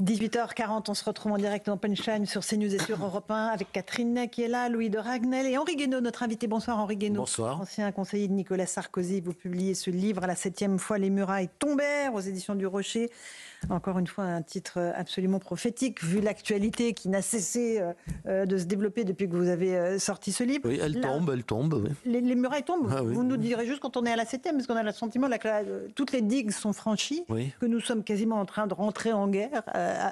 18h40, on se retrouve en direct dans Punchline sur CNews et sur Europe 1 avec Catherine qui est là, Louis de Ragnel et Henri Guénaud, notre invité. Bonsoir Henri Guénaud. Bonsoir. Ancien conseiller de Nicolas Sarkozy. Vous publiez ce livre à la 7e fois, Les murailles tombèrent aux éditions du Rocher. Encore une fois, un titre absolument prophétique, vu l'actualité qui n'a cessé de se développer depuis que vous avez sorti ce livre. Oui, elle tombe. Oui. Les murailles tombent. Ah, oui. Vous nous direz juste quand on est à la 7e, parce qu'on a le sentiment que toutes les digues sont franchies, Oui. que nous sommes quasiment en train de rentrer en guerre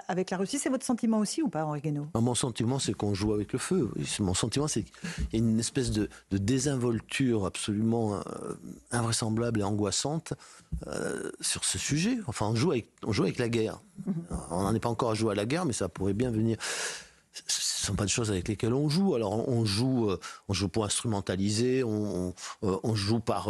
avec la Russie. C'est votre sentiment aussi ou pas, Henri Guénaud ? Mon sentiment, c'est qu'on joue avec le feu. Mon sentiment, c'est qu'il y a une espèce de désinvolture absolument invraisemblable et angoissante sur ce sujet. Enfin, on joue avec la guerre. On n'en est pas encore à jouer à la guerre, mais ça pourrait bien venir. Ce ne sont pas des choses avec lesquelles on joue. Alors on joue pour instrumentaliser, on joue par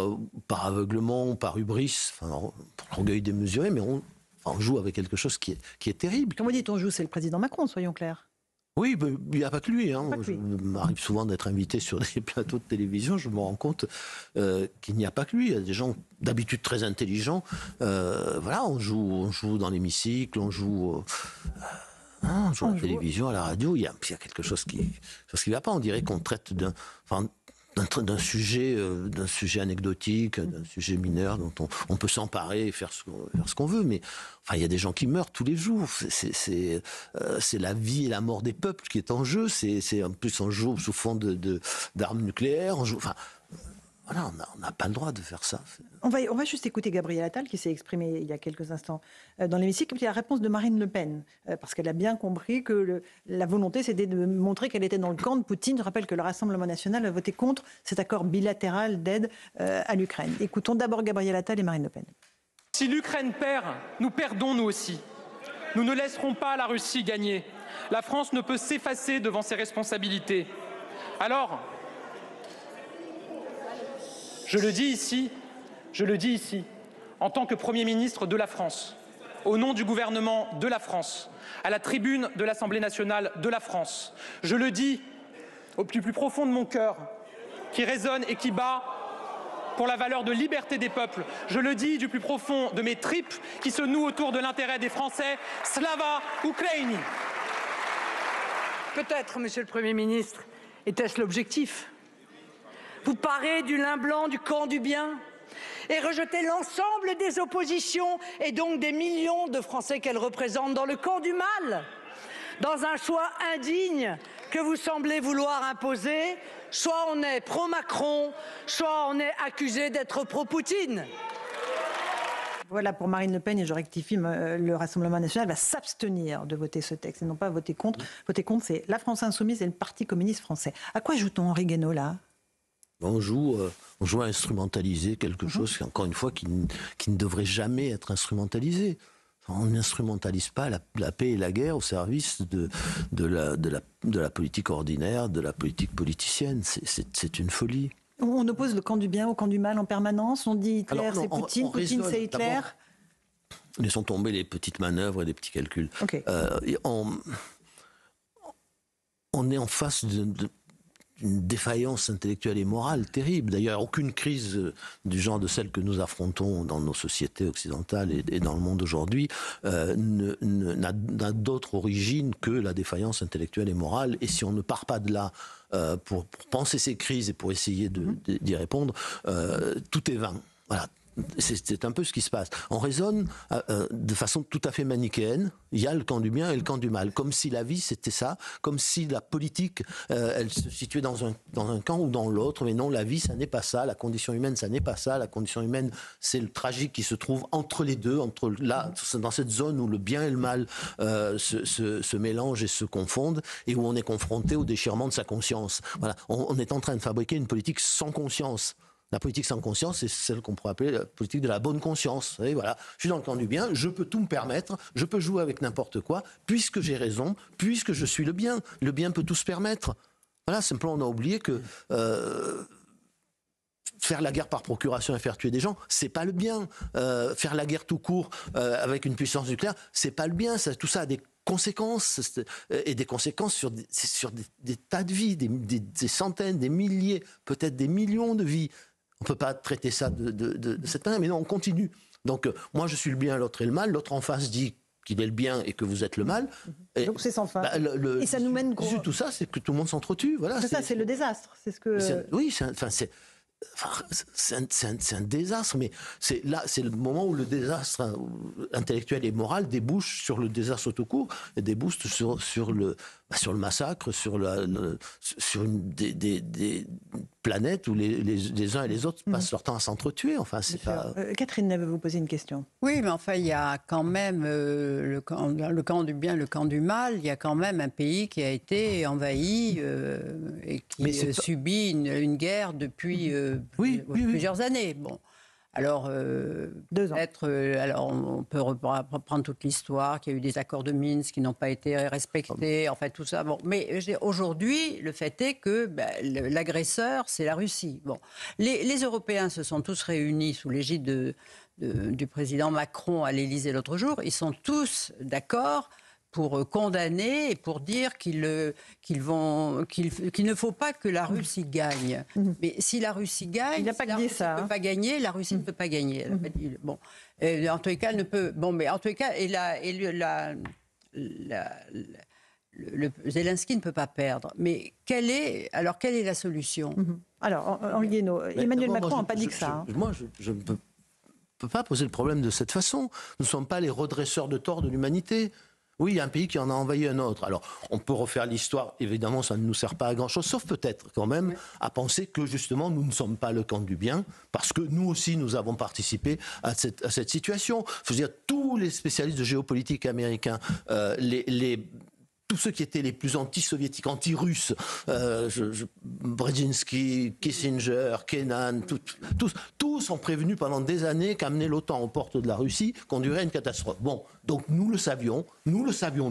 aveuglement, par hubris, enfin, pour l'orgueil démesuré, mais on joue avec quelque chose qui est terrible. Quand vous dites on joue, c'est le président Macron, soyons clairs. Oui, il n'y a pas que lui. Il m'arrive souvent d'être invité sur des plateaux de télévision, je me rends compte qu'il n'y a pas que lui. Il y a des gens d'habitude très intelligents. On joue dans l'hémicycle, on joue à la télévision, à la radio. Il y a quelque chose qui ne va pas. On dirait qu'on traite d'un sujet anecdotique, d'un sujet mineur dont on peut s'emparer et faire ce qu'on veut, mais il y a des gens qui meurent tous les jours. C'est la vie et la mort des peuples qui est en jeu. En plus on joue sous fond d'armes nucléaires. On n'a pas le droit de faire ça. On va juste écouter Gabriel Attal qui s'est exprimé il y a quelques instants dans l'hémicycle. Puis la réponse de Marine Le Pen, parce qu'elle a bien compris que la volonté c'était de montrer qu'elle était dans le camp de Poutine. Je rappelle que le Rassemblement national a voté contre cet accord bilatéral d'aide à l'Ukraine. Écoutons d'abord Gabriel Attal et Marine Le Pen. Si l'Ukraine perd, nous perdons nous aussi. Nous ne laisserons pas la Russie gagner. La France ne peut s'effacer devant ses responsabilités. Alors, je le dis ici, en tant que Premier ministre de la France, au nom du gouvernement de la France, à la tribune de l'Assemblée nationale de la France, je le dis au plus profond de mon cœur, qui résonne et qui bat pour la valeur de liberté des peuples. Je le dis du plus profond de mes tripes qui se nouent autour de l'intérêt des Français. Slava Ukraini. Peut-être, Monsieur le Premier ministre, était-ce l'objectif ? Vous parez du lin blanc du camp du bien et rejetez l'ensemble des oppositions et donc des millions de Français qu'elles représentent dans le camp du mal, dans un choix indigne que vous semblez vouloir imposer. Soit on est pro-Macron, soit on est accusé d'être pro-Poutine. Voilà pour Marine Le Pen, et je rectifie, le Rassemblement national va s'abstenir de voter ce texte et non pas voter contre. Voter contre, c'est la France insoumise et le Parti communiste français. À quoi joue-t-on, Henri Guénaud, là ? On joue à instrumentaliser quelque chose, encore une fois, qui ne devrait jamais être instrumentalisé. On n'instrumentalise pas la paix et la guerre au service de la politique ordinaire, de la politique politicienne. C'est une folie. On oppose le camp du bien au camp du mal en permanence. On dit Hitler c'est Poutine, Poutine c'est Hitler. Laissons tomber les petites manœuvres et les petits calculs. Okay. On est en face d'une défaillance intellectuelle et morale terrible. D'ailleurs, aucune crise du genre de celle que nous affrontons dans nos sociétés occidentales et dans le monde aujourd'hui n'a d'autre origine que la défaillance intellectuelle et morale. Et si on ne part pas de là pour penser ces crises et pour essayer d'y répondre, tout est vain. Voilà. C'est un peu ce qui se passe. On raisonne de façon tout à fait manichéenne. Il y a le camp du bien et le camp du mal. Comme si la vie, c'était ça. Comme si la politique, elle se situait dans un camp ou dans l'autre. Mais non, la vie, ça n'est pas ça. La condition humaine, ça n'est pas ça. La condition humaine, c'est le tragique qui se trouve entre les deux, dans cette zone où le bien et le mal se mélangent et se confondent, et où on est confronté au déchirement de sa conscience. Voilà. On est en train de fabriquer une politique sans conscience. La politique sans conscience, c'est celle qu'on pourrait appeler la politique de la bonne conscience. Vous savez, voilà, je suis dans le camp du bien, je peux tout me permettre, je peux jouer avec n'importe quoi, puisque j'ai raison, puisque je suis le bien. Le bien peut tout se permettre. Voilà, simplement, on a oublié que faire la guerre par procuration et faire tuer des gens, c'est pas le bien. Faire la guerre tout court avec une puissance nucléaire, c'est pas le bien. Tout ça a des conséquences, et des conséquences sur des tas de vies, des centaines, des milliers, peut-être des millions de vies. On ne peut pas traiter ça de cette manière, mais non, on continue. Donc, moi, je suis le bien, l'autre est le mal. L'autre en face dit qu'il est le bien et que vous êtes le mal. Et, donc c'est sans fin. Et ça nous mène... Tout ça, c'est que tout le monde s'entretue. Voilà, c'est ça, c'est le désastre. C'est ce que... Oui, c'est un désastre, mais c'est le moment où le désastre intellectuel et moral débouche sur le désastre tout court, et débouche sur le massacre, sur des planètes où les uns et les autres passent leur temps à s'entretuer. Enfin, c'est pas... Catherine Ney veut vous poser une question. Oui, mais enfin, il y a quand même le camp du bien, le camp du mal. Il y a quand même un pays qui a été envahi et qui subit une guerre depuis plusieurs années. Bon. Alors, 2 ans. Alors, on peut reprendre toute l'histoire, qu'il y a eu des accords de Minsk qui n'ont pas été respectés, enfin tout ça. Bon, mais aujourd'hui, le fait est que l'agresseur, c'est la Russie. Bon, les Européens se sont tous réunis sous l'égide du président Macron à l'Élysée l'autre jour. Ils sont tous d'accord pour condamner et pour dire qu'il ne faut pas que la Russie gagne. Mais si la Russie gagne, il n'a pas dit ça. Ne peut pas gagner, la Russie ne peut pas gagner. Bon, en tous les cas, ne peut. Bon, mais en tous les cas, Zelensky ne peut peut pas perdre. Mais quelle est la solution? Alors, Henri Guénaud, Emmanuel Macron n'a pas dit que ça. Moi, je ne peux pas poser le problème de cette façon. Nous ne sommes pas les redresseurs de tort de l'humanité. Oui, il y a un pays qui en a envahi un autre. Alors, on peut refaire l'histoire. Évidemment, ça ne nous sert pas à grand-chose, sauf peut-être quand même à penser que justement, nous ne sommes pas le camp du bien, parce que nous aussi, nous avons participé à cette situation. Il faut dire, tous les spécialistes de géopolitique américains, tous ceux qui étaient les plus anti-soviétiques, anti-russes, Brzezinski, Kissinger, Kennan, tous ont prévenu pendant des années qu'amener l'OTAN aux portes de la Russie conduirait à une catastrophe. Bon, donc nous le savions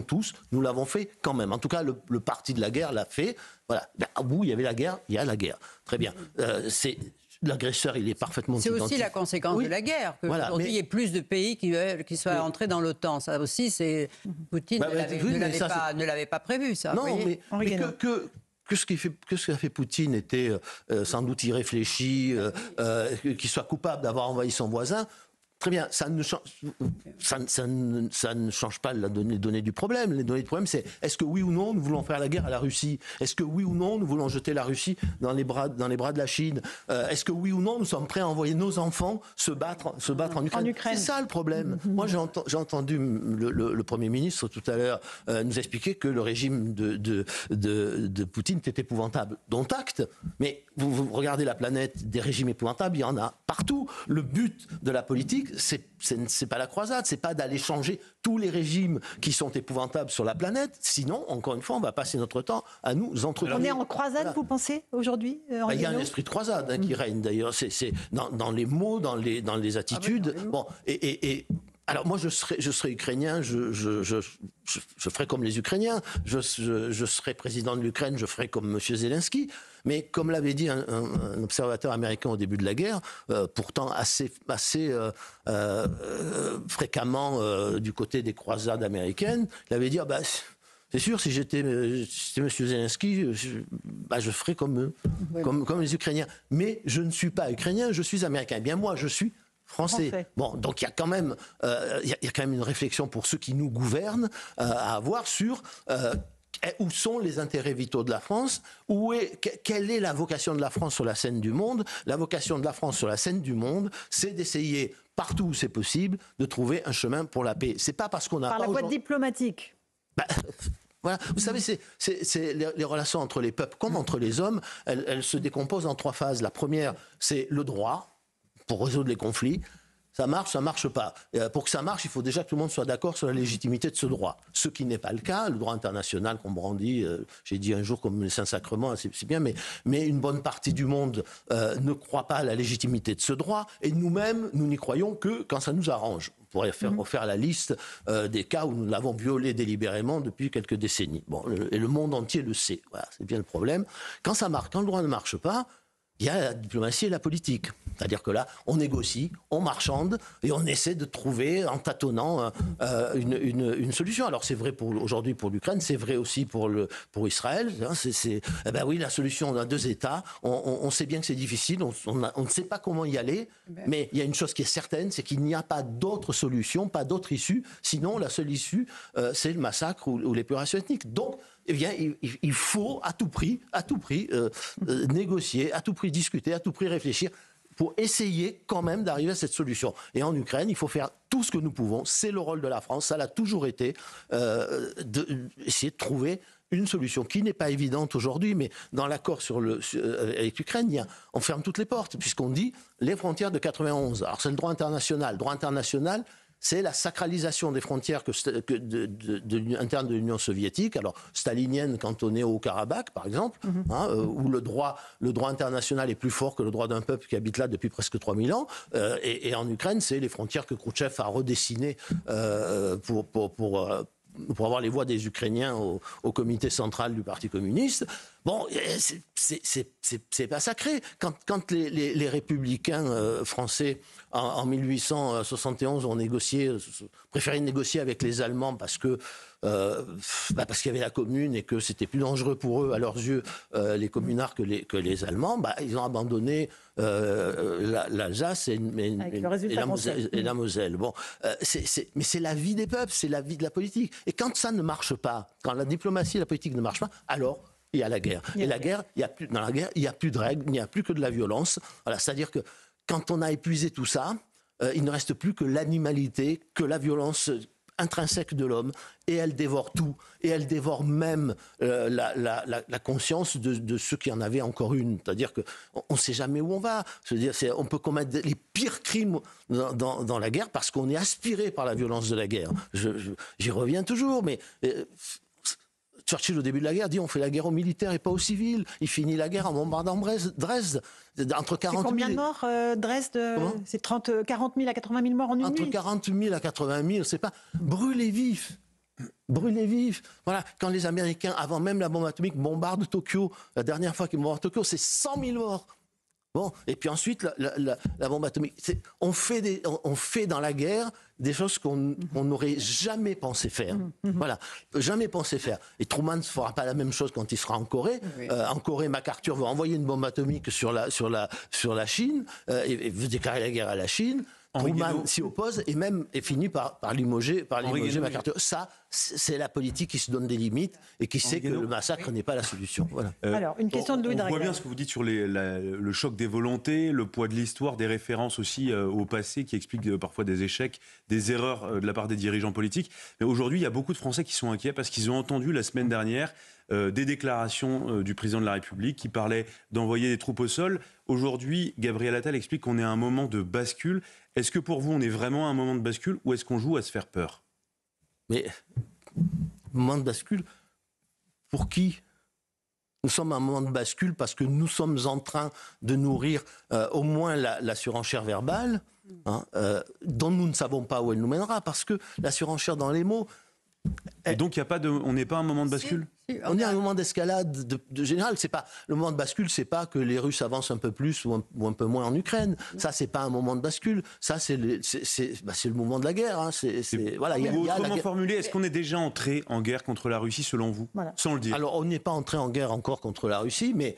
tous, nous l'avons fait quand même. En tout cas, le parti de la guerre l'a fait. Voilà. Au bout, il y avait la guerre, il y a la guerre. Très bien. L'agresseur, il est parfaitement identifié. C'est aussi la conséquence de la guerre, qu'aujourd'hui, il y ait plus de pays qui soient entrés dans l'OTAN. Ça aussi, Poutine ne l'avait pas prévu, ça. Non, mais que ce qu'a fait Poutine était sans doute irréfléchi, qu'il soit coupable d'avoir envahi son voisin. Très bien, ça ne change pas les données du problème. Les données du problème, c'est est-ce que oui ou non nous voulons faire la guerre à la Russie? Est-ce que oui ou non nous voulons jeter la Russie dans les bras de la Chine? Est-ce que oui ou non nous sommes prêts à envoyer nos enfants se battre en Ukraine? C'est ça le problème. Moi, j'ai entendu le Premier ministre tout à l'heure nous expliquer que le régime de Poutine était épouvantable. Dont acte, mais vous regardez la planète, des régimes épouvantables, il y en a partout. Le but de la politique, c'est pas la croisade, c'est pas d'aller changer tous les régimes qui sont épouvantables sur la planète. Sinon, encore une fois, on va passer notre temps à nous entretenir. On est en croisade, vous pensez, aujourd'hui? Il y a un esprit de croisade qui règne, d'ailleurs. C'est dans les mots, dans les attitudes. Bon, alors moi, je serais ukrainien, je ferais comme les Ukrainiens. Je serais président de l'Ukraine, je ferais comme M. Zelensky. Mais comme l'avait dit un observateur américain au début de la guerre, pourtant assez fréquemment du côté des croisades américaines, il avait dit c'est sûr, si j'étais M. Zelensky, je ferais comme eux, comme les Ukrainiens. Mais je ne suis pas ukrainien, je suis américain. Eh bien moi, je suis français. Bon, donc il y a quand même une réflexion pour ceux qui nous gouvernent à avoir sur où sont les intérêts vitaux de la France, quelle est la vocation de la France sur la scène du monde. La vocation de la France sur la scène du monde, c'est d'essayer partout où c'est possible de trouver un chemin pour la paix. C'est pas parce qu'on a par la voie diplomatique. Voilà, vous savez, c'est les relations entre les peuples comme entre les hommes, elles se décomposent en 3 phases. La première, c'est le droit pour résoudre les conflits. Ça marche pas. Pour que ça marche, il faut déjà que tout le monde soit d'accord sur la légitimité de ce droit. Ce qui n'est pas le cas. Le droit international qu'on brandit, j'ai dit un jour comme les Saint-Sacrements, c'est bien, mais une bonne partie du monde ne croit pas à la légitimité de ce droit. Et nous-mêmes, nous n'y croyons que quand ça nous arrange. On pourrait refaire la liste des cas où nous l'avons violé délibérément depuis quelques décennies. Bon, et le monde entier le sait. Voilà, c'est bien le problème. Quand le droit ne marche pas, il il y a la diplomatie et la politique. C'est-à-dire que là, on négocie, on marchande et on essaie de trouver, en tâtonnant, une solution. Alors c'est vrai aujourd'hui pour l'Ukraine, c'est vrai aussi pour Israël. Hein, eh ben oui, la solution, on a 2 États. On sait bien que c'est difficile, on ne sait pas comment y aller. Mais il y a une chose qui est certaine, c'est qu'il n'y a pas d'autre solution, pas d'autre issue. Sinon, la seule issue, c'est le massacre ou l'épuration ethnique. Donc, eh bien, il faut à tout prix négocier, à tout prix discuter, à tout prix réfléchir pour essayer quand même d'arriver à cette solution. Et en Ukraine, il faut faire tout ce que nous pouvons. C'est le rôle de la France, ça l'a toujours été, d'essayer de trouver une solution qui n'est pas évidente aujourd'hui, mais dans l'accord avec l'Ukraine, on ferme toutes les portes, puisqu'on dit les frontières de 91. Alors c'est le droit international. Le droit international, c'est la sacralisation des frontières internes de l'Union soviétique, alors stalinienne quand on est au Karabakh, par exemple, où le droit international est plus fort que le droit d'un peuple qui habite là depuis presque 3000 ans. Et en Ukraine, c'est les frontières que Khrouchtchev a redessinées pour avoir les voix des Ukrainiens au comité central du Parti communiste. Bon, c'est pas sacré. Quand les républicains français, en 1871, ont préféré négocier avec les Allemands parce qu'il y avait la commune et que c'était plus dangereux pour eux, à leurs yeux, les communards que les Allemands, ils ont abandonné l'Alsace et la Moselle. Bon, mais c'est la vie des peuples, c'est la vie de la politique. Et quand ça ne marche pas, quand la diplomatie et la politique ne marchent pas, alors il y a la guerre. Et dans la guerre, il n'y a plus de règles, il n'y a plus que de la violence. Voilà, c'est-à-dire que quand on a épuisé tout ça, il ne reste plus que l'animalité, que la violence intrinsèque de l'homme, et elle dévore tout. Et elle dévore même la conscience de ceux qui en avaient encore une. C'est-à-dire qu'on ne sait jamais où on va. On peut commettre les pires crimes dans la guerre parce qu'on est aspiré par la violence de la guerre. J'y reviens toujours, mais... Churchill, au début de la guerre, dit on fait la guerre aux militaires et pas aux civils. Il finit la guerre en bombardant Dresde. Entre 40 000... C'est combien de morts, Dresde? C'est 40 000 à 80 000 morts en une nuit. Entre 40 000 à 80 000, c'est pas... Brûlés vifs. Brûlés vifs. Voilà, quand les Américains, avant même la bombe atomique, bombardent Tokyo, la dernière fois qu'ils bombardent Tokyo, c'est 100 000 morts. Bon, et puis ensuite, la bombe atomique. On fait dans la guerre des choses qu'on n'aurait jamais pensé faire. Voilà, jamais pensé faire. Et Truman ne fera pas la même chose quand il sera en Corée. Oui. En Corée, MacArthur va envoyer une bombe atomique sur la Chine et veut déclarer la guerre à la Chine. Truman s'y oppose et finit par limoger MacArthur. Ça, c'est la politique qui se donne des limites et qui sait que le massacre n'est pas la solution. Voilà. Alors, une question de Louis Dragnel. On voit bien ce que vous dites sur le choc des volontés, le poids de l'histoire, des références aussi au passé qui expliquent parfois des échecs, des erreurs de la part des dirigeants politiques. Mais aujourd'hui, il y a beaucoup de Français qui sont inquiets parce qu'ils ont entendu la semaine dernière des déclarations du président de la République qui parlait d'envoyer des troupes au sol. Aujourd'hui, Gabriel Attal explique qu'on est à un moment de bascule. Est-ce que pour vous, on est vraiment à un moment de bascule ou est-ce qu'on joue à se faire peur ? Mais, moment de bascule, pour qui ? Nous sommes à un moment de bascule parce que nous sommes en train de nourrir au moins la surenchère verbale, dont nous ne savons pas où elle nous mènera, parce que la surenchère dans les mots... Et donc, on n'est pas à un moment de bascule ? On est à un moment d'escalade de général. Le moment de bascule, c'est pas que les Russes avancent un peu plus ou un peu moins en Ukraine. Ça, c'est pas un moment de bascule. Ça, c'est le moment de la guerre. Voilà, autrement formulé, est-ce qu'on est déjà entré en guerre contre la Russie, selon vous, sans le dire ? Alors, on n'est pas entré en guerre encore contre la Russie, mais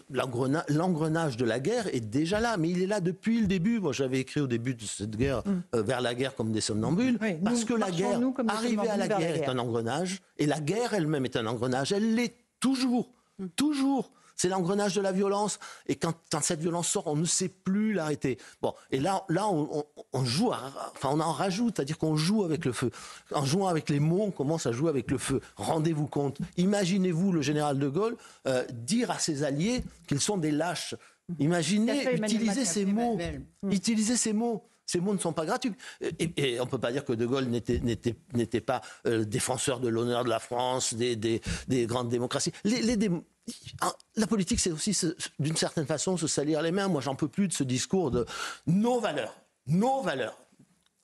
l'engrenage de la guerre est déjà là. Mais il est là depuis le début. Moi, j'avais écrit au début de cette guerre, vers la guerre comme des somnambules, parce que la guerre, arriver à la guerre est un engrenage, et la guerre elle-même est un engrenage. Elle l'est toujours. Toujours. C'est l'engrenage de la violence. Et quand cette violence sort, on ne sait plus l'arrêter. Bon, et là on joue, on en rajoute, c'est-à-dire qu'on joue avec le feu. En jouant avec les mots, on commence à jouer avec le feu. Rendez-vous compte. Imaginez-vous le général de Gaulle dire à ses alliés qu'ils sont des lâches. Imaginez, utiliser ces mots. Utiliser ces mots. Ces mots ne sont pas gratuits. Et on ne peut pas dire que De Gaulle n'était pas défenseur de l'honneur de la France, des grandes démocraties. La politique, c'est aussi, d'une certaine façon, se salir les mains. Moi, j'en peux plus de ce discours de nos valeurs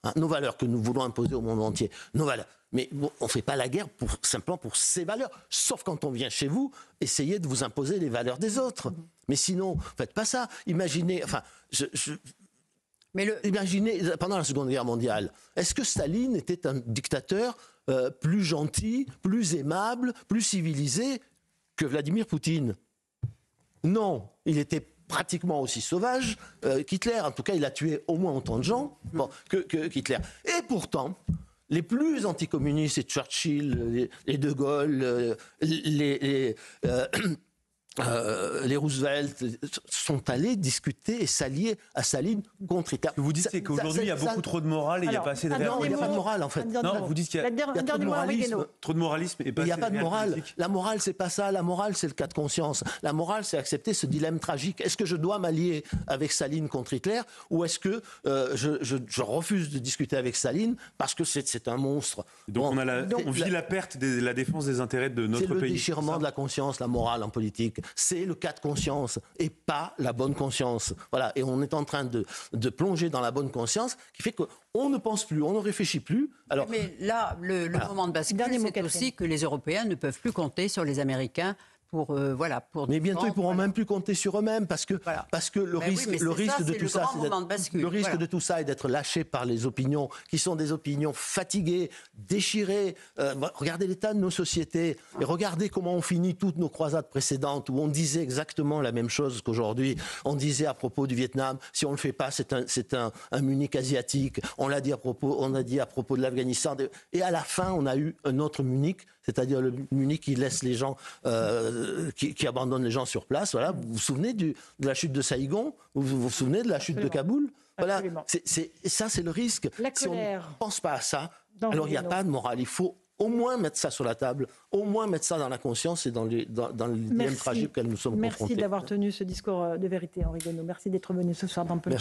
que nous voulons imposer au monde entier. Nos valeurs. Mais on ne fait pas la guerre simplement pour ces valeurs. Sauf quand on vient chez vous, essayer de vous imposer les valeurs des autres. Mais sinon, faites pas ça. Imaginez, imaginez, pendant la Seconde Guerre mondiale, est-ce que Staline était un dictateur plus gentil, plus aimable, plus civilisé que Vladimir Poutine? Non, il était pratiquement aussi sauvage qu'Hitler. En tout cas, il a tué au moins autant de gens qu'Hitler. Et pourtant, les plus anticommunistes, les Churchill, les De Gaulle, les Roosevelt sont allés discuter et s'allier à Staline contre Hitler. Ce que vous dites, c'est qu'aujourd'hui, il y a beaucoup trop de morale et il n'y a pas assez de réalisme. Non, il n'y a pas de morale, en fait. Non, vous dites qu'il y a trop de moralisme. Trop de moralisme et pas il n'y a assez pas de morale. politique. La morale, c'est pas ça. La morale, c'est le cas de conscience. La morale, c'est accepter ce dilemme tragique. Est-ce que je dois m'allier avec Staline contre Hitler, ou est-ce que je refuse de discuter avec Staline parce que c'est un monstre? Donc on vit la perte de la défense des intérêts de notre pays. C'est le déchirement de la conscience, la morale en politique. C'est le cas de conscience et pas la bonne conscience. Voilà. Et on est en train de plonger dans la bonne conscience qui fait qu'on ne pense plus, on ne réfléchit plus. Alors, mais là, le moment de bascule, c'est aussi que les Européens ne peuvent plus compter sur les Américains pour mais bientôt ils pourront même plus compter sur eux-mêmes parce que le risque de tout ça est d'être lâché par les opinions qui sont des opinions fatiguées, déchirées. Regardez l'état de nos sociétés et regardez comment on finit toutes nos croisades précédentes où on disait exactement la même chose qu'aujourd'hui. On disait à propos du Vietnam, si on le fait pas, c'est un Munich asiatique. On a dit à propos de l'Afghanistan et à la fin on a eu un autre Munich, c'est-à-dire le Munich qui laisse les gens qui abandonne les gens sur place. Voilà. Vous vous souvenez de la chute de Saïgon? Vous vous souvenez de la chute de Kaboul? Voilà. Ça, c'est le risque. Si on ne pense pas à ça, alors il n'y a pas de morale. Il faut au moins mettre ça sur la table, au moins mettre ça dans la conscience et dans le dilemme tragique auquel nous sommes confrontés. Merci d'avoir tenu ce discours de vérité, Henri Guénaud. Merci d'être venu ce soir dans Politique.